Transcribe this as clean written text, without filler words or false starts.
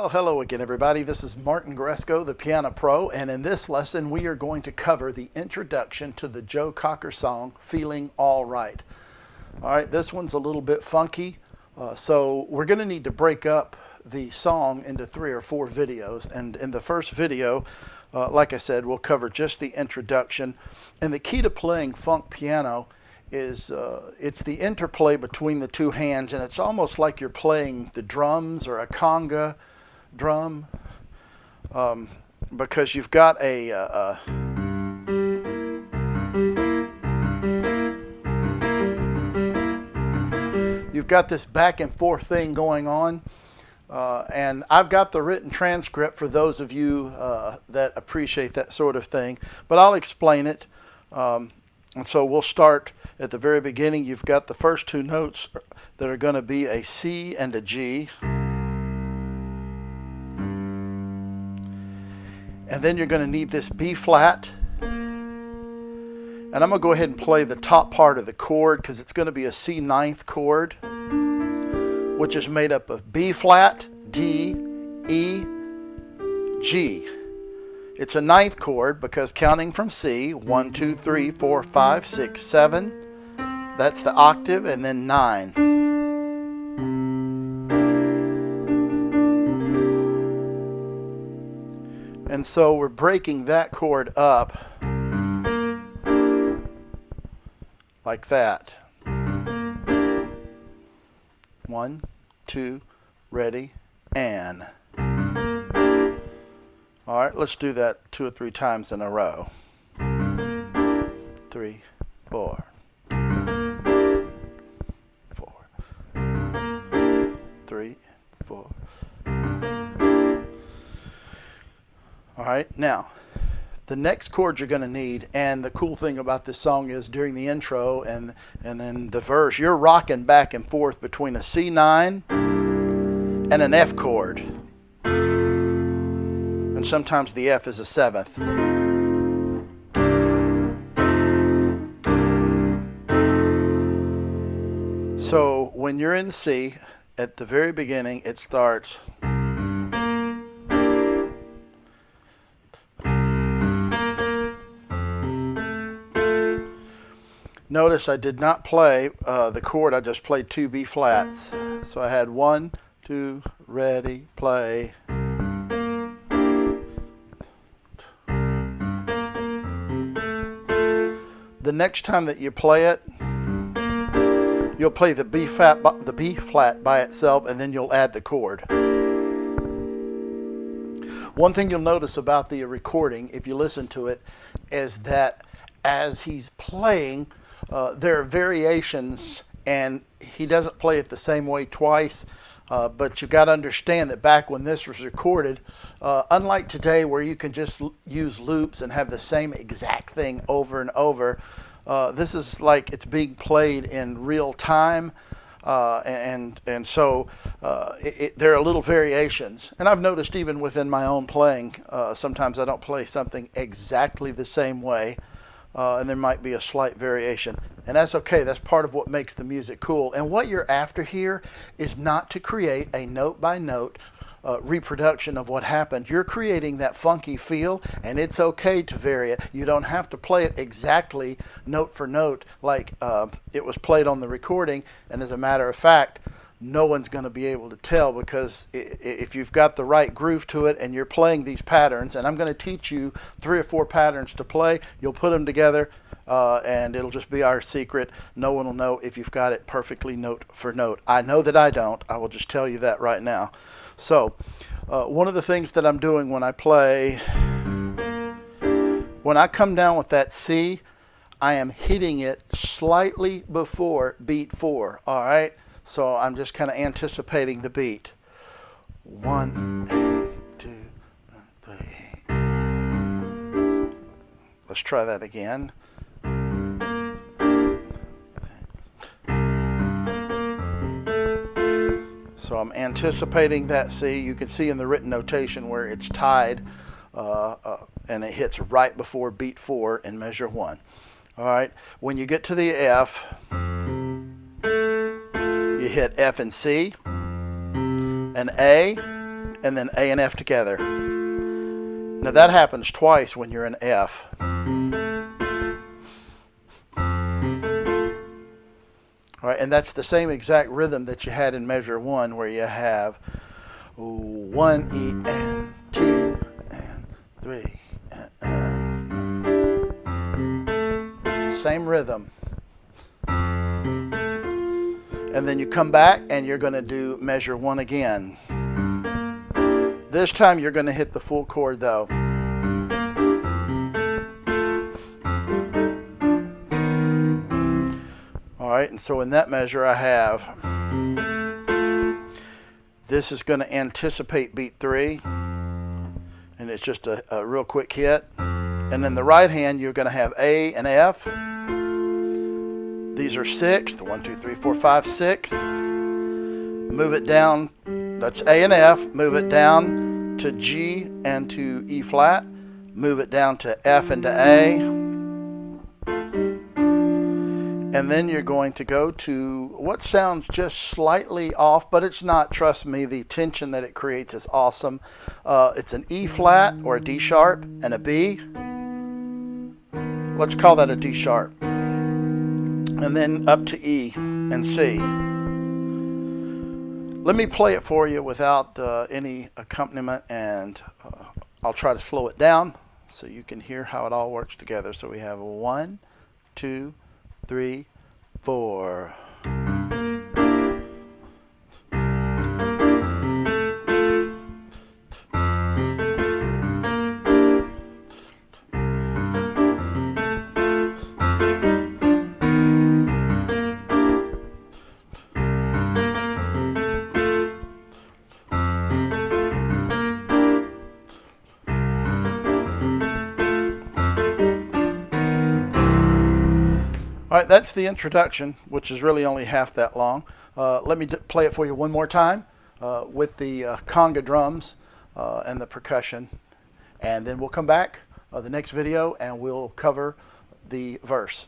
Well, hello again, everybody. This is Martin Gresco, the Piano Pro, and in this lesson we are going to cover the introduction to the Joe Cocker song, Feeling All Right. All right, this one's a little bit funky, so we're going to need to break up the song into 3 or 4 videos. And in the first video, like I said, we'll cover just the introduction. And the key to playing funk piano is it's the interplay between the two hands, and it's almost like you're playing the drums or a conga drum, because you've got you've got this back and forth thing going on, and I've got the written transcript for those of you that appreciate that sort of thing, but I'll explain it. And so we'll start at the very beginning. You've got the first 2 notes that are going to be a C and a G. And then you're going to need this B flat. And I'm going to go ahead and play the top part of the chord because it's going to be a C ninth chord, which is made up of B flat, D, E, G. It's a 9th chord because counting from C, 1, 2, 3, 4, 5, 6, 7, that's the octave, and then 9. And so we're breaking that chord up like that. 1, 2, ready, and. All right, let's do that 2 or 3 times in a row. 3, 4. 4. 3, 4. All right, now, the next chord you're going to need, and the cool thing about this song is during the intro and then the verse, you're rocking back and forth between a C9 and an F chord. And sometimes the F is a 7th. So when you're in C, at the very beginning, it starts. Notice I did not play the chord, I just played 2 B flats. So I had 1, 2, ready, play. The next time that you play it, you'll play the B flat by itself, and then you'll add the chord. One thing you'll notice about the recording, if you listen to it, is that as he's playing, there are variations, and he doesn't play it the same way twice. But you've got to understand that back when this was recorded, unlike today where you can just use loops and have the same exact thing over and over, this is like it's being played in real time, and so there are little variations. And I've noticed even within my own playing, sometimes I don't play something exactly the same way, and there might be a slight variation. And that's okay. That's part of what makes the music cool. And what you're after here is not to create a note-by-note reproduction of what happened. You're creating that funky feel, and it's okay to vary it. You don't have to play it exactly note for note like it was played on the recording. And as a matter of fact, no one's going to be able to tell, because if you've got the right groove to it and you're playing these patterns, and I'm going to teach you 3 or 4 patterns to play, you'll put them together, and it'll just be our secret. No one will know if you've got it perfectly note for note. I know that I don't. I will just tell you that right now. So one of the things that I'm doing when I play, when I come down with that C, I am hitting it slightly before beat 4, all right? So I'm just kind of anticipating the beat. 1, 2, 3. Let's try that again. So I'm anticipating that C. You can see in the written notation where it's tied, and it hits right before beat 4 in measure 1. All right. When you get to the F, you hit F and C, an A, and then A and F together. Now that happens twice when you're in F. All right, and that's the same exact rhythm that you had in measure 1, where you have 1 E and 2 and 3 and same rhythm. And then you come back and you're going to do measure 1 again. This time you're going to hit the full chord though. All right, and so in that measure I have, this is going to anticipate beat 3, and it's just a real quick hit. And then the right hand, you're going to have A and F. These are 6th, 1, 2, 3, 4, 5, 6th. Move it down, that's A and F. Move it down to G and to E flat. Move it down to F and to A. And then you're going to go to what sounds just slightly off, but it's not. Trust me, the tension that it creates is awesome. It's an E flat or a D sharp and a B. Let's call that a D sharp. And then up to E and C. Let me play it for you without any accompaniment, and I'll try to slow it down so you can hear how it all works together. So we have 1, 2, 3, 4. All right, that's the introduction, which is really only half that long. Let me play it for you one more time with the conga drums and the percussion, and then we'll come back the next video and we'll cover the verse.